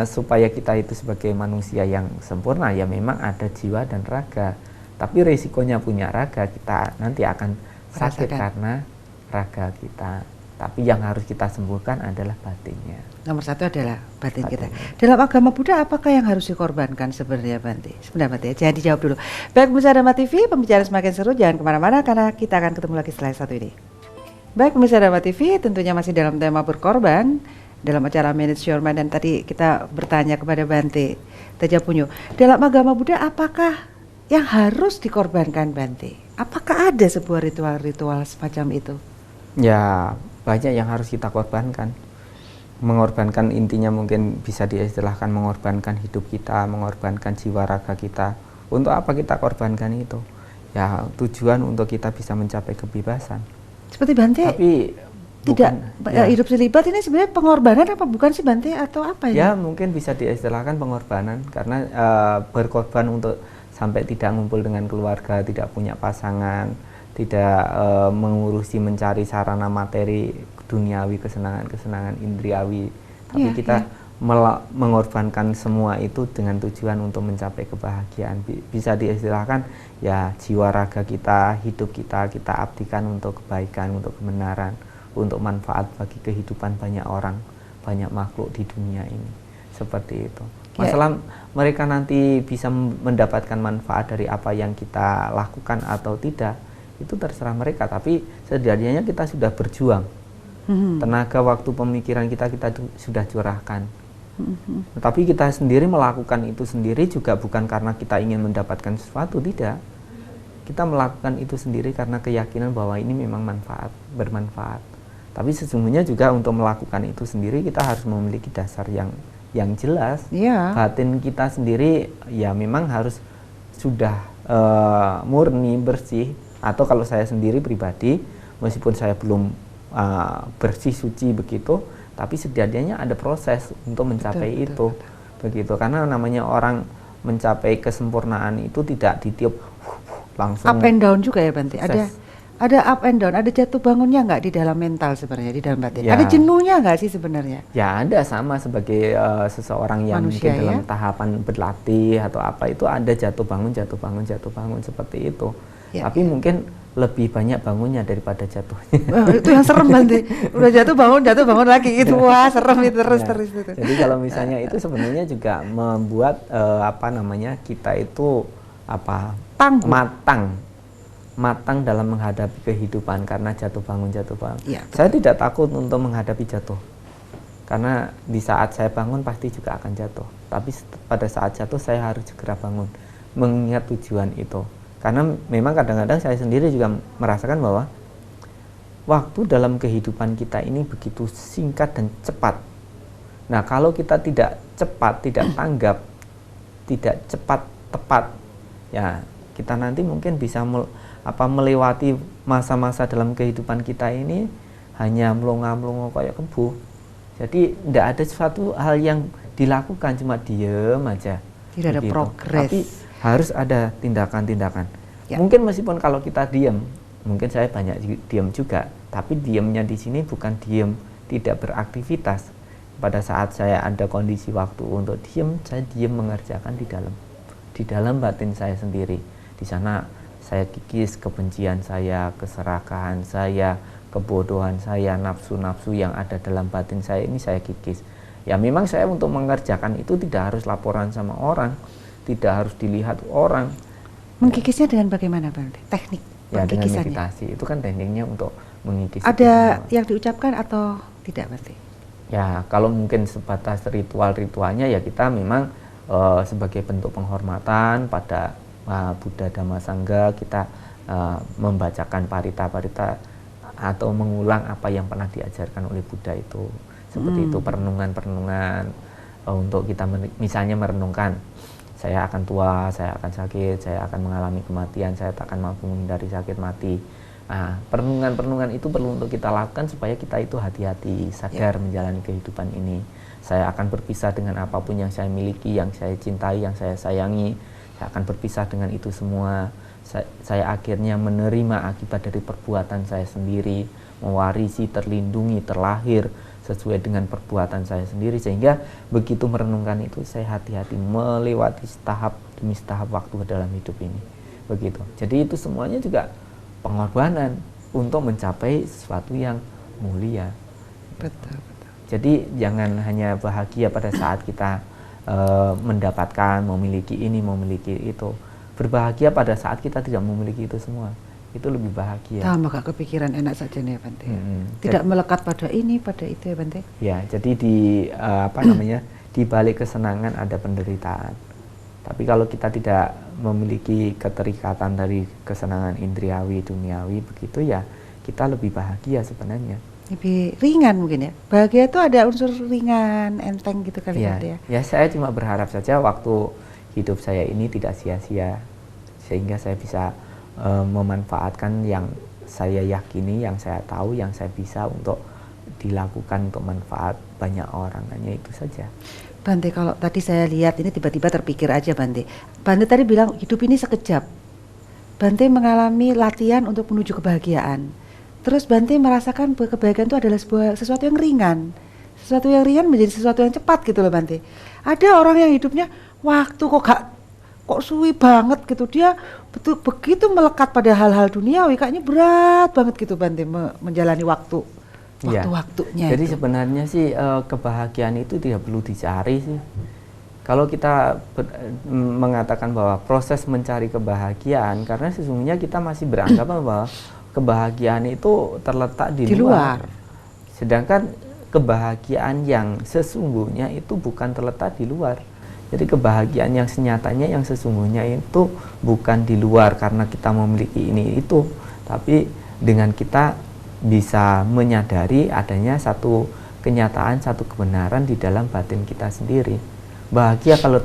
supaya kita itu sebagai manusia yang sempurna ya memang ada jiwa dan raga. Tapi resikonya punya raga kita nanti akan sakit karena raga kita. Tapi yang harus kita sembuhkan adalah batinnya. Nomor satu adalah batin kita. Dalam agama Buddha apakah yang harus dikorbankan sebenarnya, Bante? Sebenarnya Bante, jangan dijawab dulu. Baik pemirsa Dharma TV, pembicaraan semakin seru, jangan kemana-mana karena kita akan ketemu lagi setelah satu ini. Baik pemirsa Dharma TV, tentunya masih dalam tema berkorban dalam acara Manage Your Mind, dan tadi kita bertanya kepada Bante Tejapunyo, dalam agama Buddha apakah yang harus dikorbankan, Bante? Apakah ada sebuah ritual-ritual semacam itu? Ya, banyak yang harus kita korbankan. Mengorbankan intinya mungkin bisa diistilahkan mengorbankan hidup kita, mengorbankan jiwa raga kita. Untuk apa kita korbankan itu? Ya tujuan untuk kita bisa mencapai kebebasan. Seperti Bante, tapi tidak ya. Hidup selibat ini sebenarnya pengorbanan apa bukan sih, Bante, atau apa ini? Ya mungkin bisa diistilahkan pengorbanan karena berkorban untuk sampai tidak ngumpul dengan keluarga, tidak punya pasangan, tidak mengurusi mencari sarana materi duniawi, kesenangan-kesenangan indriawi, tapi kita mengorbankan semua itu dengan tujuan untuk mencapai kebahagiaan. Bisa diistilahkan ya jiwa raga kita, hidup kita abdikan untuk kebaikan, untuk kebenaran, untuk manfaat bagi kehidupan banyak orang, banyak makhluk di dunia ini, seperti itu. Masalah mereka nanti bisa mendapatkan manfaat dari apa yang kita lakukan atau tidak, itu terserah mereka. Tapi setidaknya kita sudah berjuang. Tenaga, waktu, pemikiran kita sudah curahkan. Tapi kita sendiri melakukan itu sendiri juga bukan karena kita ingin mendapatkan sesuatu, tidak. Kita melakukan itu sendiri karena keyakinan bahwa ini memang bermanfaat. Tapi sesungguhnya juga untuk melakukan itu sendiri kita harus memiliki dasar yang jelas. Batin kita sendiri ya memang harus sudah murni, bersih. Atau kalau saya sendiri pribadi, meskipun saya belum bersih, suci begitu, tapi setidaknya ada proses untuk mencapai itu. Begitu, karena namanya orang mencapai kesempurnaan itu tidak ditiup langsung. Up and down juga ya Bante. Ada up and down, ada jatuh bangunnya nggak di dalam mental sebenarnya, di dalam batin? Ada jenuhnya nggak sih sebenarnya? Ya ada, sama sebagai seseorang yang manusia, mungkin dalam tahapan berlatih atau apa, itu ada jatuh bangun seperti itu. Tapi mungkin lebih banyak bangunnya daripada jatuhnya. Itu yang serem Bante. Udah jatuh bangun lagi gitu. Wah, serem itu terus itu. Jadi kalau misalnya itu sebenarnya juga membuat kita itu matang dalam menghadapi kehidupan, karena jatuh bangun. Saya tidak takut untuk menghadapi jatuh, karena di saat saya bangun pasti juga akan jatuh. Tapi pada saat jatuh saya harus segera bangun, mengingat tujuan itu. Karena memang kadang-kadang saya sendiri juga merasakan bahwa waktu dalam kehidupan kita ini begitu singkat dan cepat. Nah, kalau kita tidak cepat, tidak tanggap, tidak cepat tepat, ya kita nanti mungkin bisa melewati masa-masa dalam kehidupan kita ini hanya melongo-melongo kayak kebo. Jadi tidak ada suatu hal yang dilakukan, cuma diem aja. Tidak ada progres. Tapi harus ada tindakan-tindakan. Mungkin meskipun kalau kita diem, mungkin saya banyak diem juga, tapi diemnya di sini bukan diem tidak beraktivitas. Pada saat saya ada kondisi waktu untuk diem, saya diem mengerjakan di dalam batin saya sendiri. Di sana saya kikis kebencian saya, keserakahan saya, kebodohan saya, nafsu-nafsu yang ada dalam batin saya ini saya kikis. Ya memang saya untuk mengerjakan itu tidak harus laporan sama orang, tidak harus dilihat orang. Mengkikisnya dengan bagaimana Bante? Teknik ya dengan meditasi, itu kan tekniknya untuk mengikis. Ada yang diucapkan atau tidak Bante? Ya kalau mungkin sebatas ritualnya ya kita memang sebagai bentuk penghormatan pada Buddha Dhamma Sangha, kita membacakan parita-parita atau mengulang apa yang pernah diajarkan oleh Buddha itu. Seperti itu, perenungan-perenungan untuk kita misalnya merenungkan saya akan tua, saya akan sakit, saya akan mengalami kematian, saya tak akan mampu menghindari sakit mati. Nah, perenungan-perenungan itu perlu untuk kita lakukan supaya kita itu hati-hati, sadar menjalani kehidupan ini. Saya akan berpisah dengan apapun yang saya miliki, yang saya cintai, yang saya sayangi. Saya akan berpisah dengan itu semua. Saya akhirnya menerima akibat dari perbuatan saya sendiri, mewarisi, terlindungi, terlahir sesuai dengan perbuatan saya sendiri, sehingga begitu merenungkan itu saya hati-hati melewati tahap demi tahap waktu dalam hidup ini. Begitu. Jadi itu semuanya juga pengorbanan untuk mencapai sesuatu yang mulia. Betul. Jadi jangan hanya bahagia pada saat kita mendapatkan, memiliki ini, memiliki itu. Berbahagia pada saat kita tidak memiliki itu semua. Itu lebih bahagia. Tambah gak kepikiran enak saja nih ya Bante. Tidak melekat pada ini, pada itu ya Bante. Ya, jadi di balik kesenangan ada penderitaan. Tapi kalau kita tidak memiliki keterikatan dari kesenangan indriawi, duniawi begitu ya, kita lebih bahagia sebenarnya. Lebih ringan mungkin ya. Bahagia itu ada unsur ringan, enteng gitu kali ya. Ya, saya cuma berharap saja waktu hidup saya ini tidak sia-sia, sehingga saya bisa memanfaatkan yang saya yakini, yang saya tahu, yang saya bisa untuk dilakukan untuk manfaat banyak orang. Hanya itu saja. Bante, kalau tadi saya lihat ini tiba-tiba terpikir aja Bante. Bante tadi bilang hidup ini sekejap. Bante mengalami latihan untuk menuju kebahagiaan. Terus Bante merasakan bahwa kebahagiaan itu adalah sesuatu yang ringan. Sesuatu yang ringan menjadi sesuatu yang cepat gitu loh Bante. Ada orang yang hidupnya waktu kok suwi banget gitu, dia begitu melekat pada hal-hal duniawi, kayaknya berat banget gitu Bante menjalani waktu-waktunya. Jadi sebenarnya sih kebahagiaan itu tidak perlu dicari sih. Kalau kita mengatakan bahwa proses mencari kebahagiaan, karena sesungguhnya kita masih beranggapan bahwa kebahagiaan itu terletak di luar. Sedangkan kebahagiaan yang sesungguhnya itu bukan terletak di luar. Jadi kebahagiaan yang senyatanya, yang sesungguhnya itu bukan di luar karena kita memiliki ini itu, tapi dengan kita bisa menyadari adanya satu kenyataan, satu kebenaran di dalam batin kita sendiri. Bahagia kalau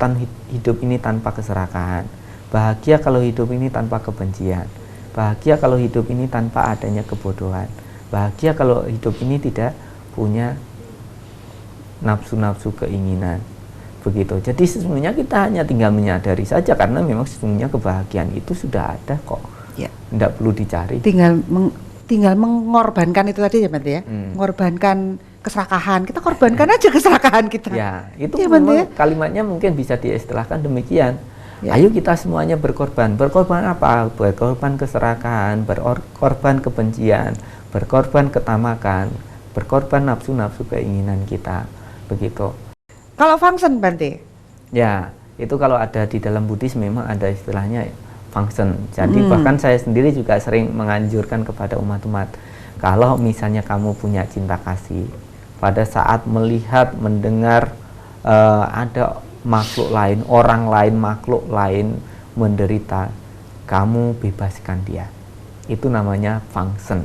hidup ini tanpa keserakahan, bahagia kalau hidup ini tanpa kebencian, bahagia kalau hidup ini tanpa adanya kebodohan, bahagia kalau hidup ini tidak punya nafsu-nafsu keinginan. Begitu. Jadi sesungguhnya kita hanya tinggal menyadari saja, karena memang sesungguhnya kebahagiaan itu sudah ada kok. Ya. Tidak perlu dicari. Tinggal mengorbankan itu tadi ya, Bante ya. Mengorbankan keserakahan. Kita korbankan aja keserakahan kita. Ya, itu ya, memang kalimatnya mungkin bisa diistilahkan demikian. Ya. Ayo kita semuanya berkorban. Berkorban apa? Berkorban keserakahan, berkorban kebencian, berkorban ketamakan, berkorban nafsu-nafsu keinginan kita. Begitu. Kalau function, Bante? Ya, itu kalau ada di dalam Buddhis memang ada istilahnya function. Jadi bahkan saya sendiri juga sering menganjurkan kepada umat-umat, kalau misalnya kamu punya cinta kasih, pada saat melihat, mendengar ada makhluk lain, orang lain, makhluk lain menderita, kamu bebaskan dia. Itu namanya function.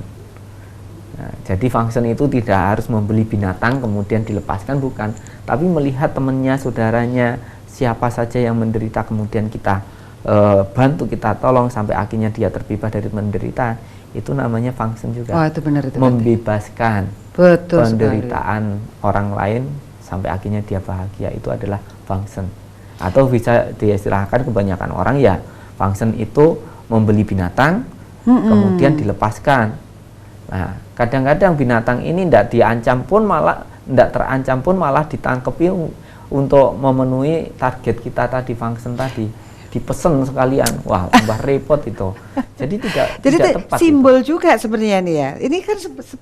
Nah, jadi function itu tidak harus membeli binatang kemudian dilepaskan, bukan. Tapi melihat temannya, saudaranya, siapa saja yang menderita kemudian kita bantu, kita tolong sampai akhirnya dia terbebas dari penderitaan, itu namanya function juga. Oh, itu benar, itu membebaskan penderitaan sekali orang lain sampai akhirnya dia bahagia, itu adalah function. Atau bisa diistilahkan kebanyakan orang ya, function itu membeli binatang kemudian dilepaskan. Nah, kadang-kadang binatang ini tidak diancam pun malah, tidak terancam pun malah ditangkepi untuk memenuhi target kita tadi, function tadi. Dipesen sekalian, wah tambah repot itu. Jadi tidak tepat. Simbol itu juga sebenarnya nih ya. Ini kan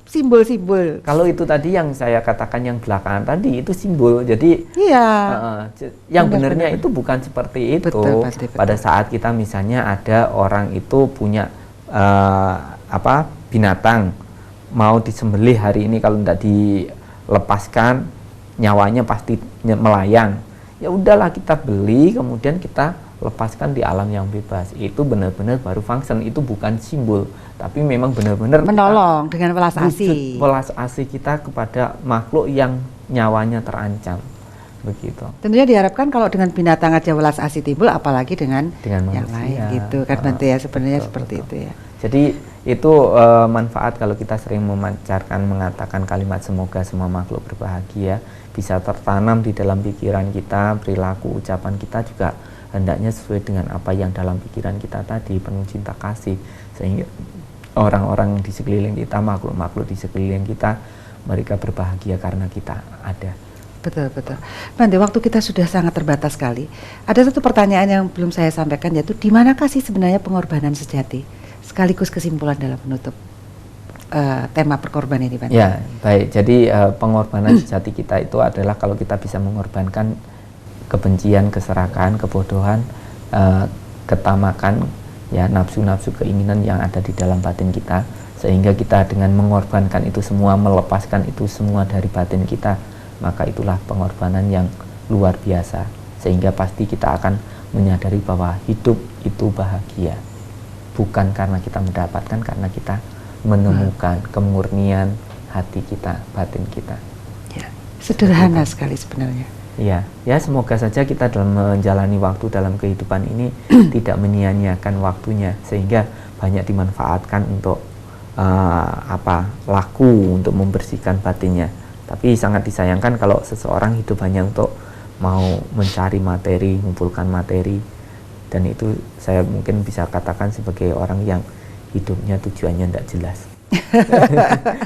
simbol-simbol. Kalau itu tadi yang saya katakan yang belakangan tadi itu simbol. Jadi iya. Yang benarnya itu bukan seperti itu. Betul. Pada saat kita misalnya ada orang itu punya binatang mau disembelih hari ini, kalau tidak dilepaskan nyawanya pasti melayang. Ya udahlah kita beli kemudian kita lepaskan di alam yang bebas. Itu benar-benar baru function. Itu bukan simbol, tapi memang benar-benar menolong dengan welas asih. Welas asih kita kepada makhluk yang nyawanya terancam. Begitu. Tentunya diharapkan kalau dengan binatang aja welas asih timbul, apalagi dengan yang lain gitu kan, Bante ya, sebenarnya seperti itu ya. Jadi itu manfaat kalau kita sering memancarkan, mengatakan kalimat semoga semua makhluk berbahagia, bisa tertanam di dalam pikiran kita, perilaku ucapan kita juga hendaknya sesuai dengan apa yang dalam pikiran kita tadi, penuh cinta kasih, sehingga orang-orang di sekeliling kita, makhluk-makhluk di sekeliling kita, mereka berbahagia karena kita ada. Betul. Bante, waktu kita sudah sangat terbatas sekali. Ada satu pertanyaan yang belum saya sampaikan, yaitu di manakah sih sebenarnya pengorbanan sejati? Sekaligus kesimpulan dalam penutup tema perkorban ini, Bante. Ya, baik. Jadi pengorbanan sejati kita itu adalah kalau kita bisa mengorbankan kebencian, keserakahan, kebodohan, ketamakan, ya, nafsu-nafsu keinginan yang ada di dalam batin kita, sehingga kita dengan mengorbankan itu semua, melepaskan itu semua dari batin kita, maka itulah pengorbanan yang luar biasa, sehingga pasti kita akan menyadari bahwa hidup itu bahagia, bukan karena kita mendapatkan, karena kita menemukan kemurnian hati kita, batin kita. Ya, sederhana sekali sebenarnya. Ya, semoga saja kita dalam menjalani waktu dalam kehidupan ini tidak menyia-nyiakan waktunya, sehingga banyak dimanfaatkan untuk laku untuk membersihkan batinnya. Tapi sangat disayangkan kalau seseorang hidup hanya untuk mau mencari materi, mengumpulkan materi, dan itu saya mungkin bisa katakan sebagai orang yang hidupnya tujuannya tidak jelas.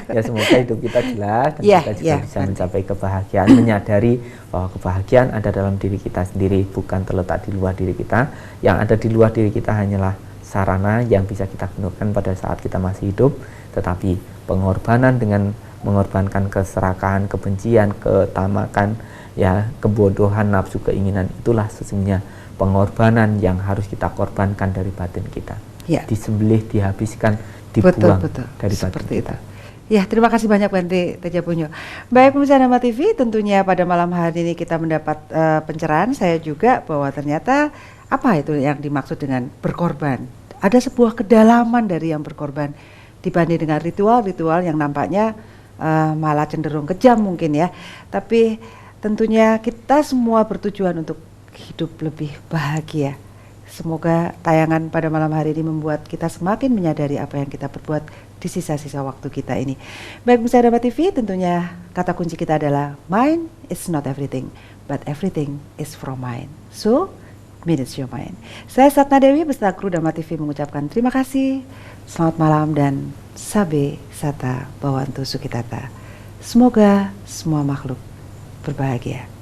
Ya, semoga hidup kita jelas dan kita juga bisa mencapai kebahagiaan, menyadari bahwa kebahagiaan ada dalam diri kita sendiri, bukan terletak di luar diri kita. Yang ada di luar diri kita hanyalah sarana yang bisa kita gunakan pada saat kita masih hidup, tetapi pengorbanan dengan mengorbankan keserakahan, kebencian, ketamakan, ya, kebodohan, nafsu, keinginan. Itulah sesungguhnya pengorbanan yang harus kita korbankan dari batin kita. Ya. Disembelih, dihabiskan, dibuang Betul. dari batin Seperti kita. itu. Ya, terima kasih banyak Bante Tejapunyo. Baik pemirsa Dhamma TV, tentunya pada malam hari ini kita mendapat pencerahan saya juga bahwa ternyata apa itu yang dimaksud dengan berkorban. Ada sebuah kedalaman dari yang berkorban dibanding dengan ritual-ritual yang nampaknya malah cenderung kejam mungkin ya. Tapi tentunya kita semua bertujuan untuk hidup lebih bahagia. Semoga tayangan pada malam hari ini membuat kita semakin menyadari apa yang kita perbuat di sisa-sisa waktu kita ini. Baik pemirsa Dhamma TV, tentunya kata kunci kita adalah mind is not everything, but everything is from mind. So, manage your mind. Saya Satna Dewi beserta kru Dhamma TV mengucapkan terima kasih, selamat malam dan sabe sata bawantu sukitata. Semoga semua makhluk berbahagia.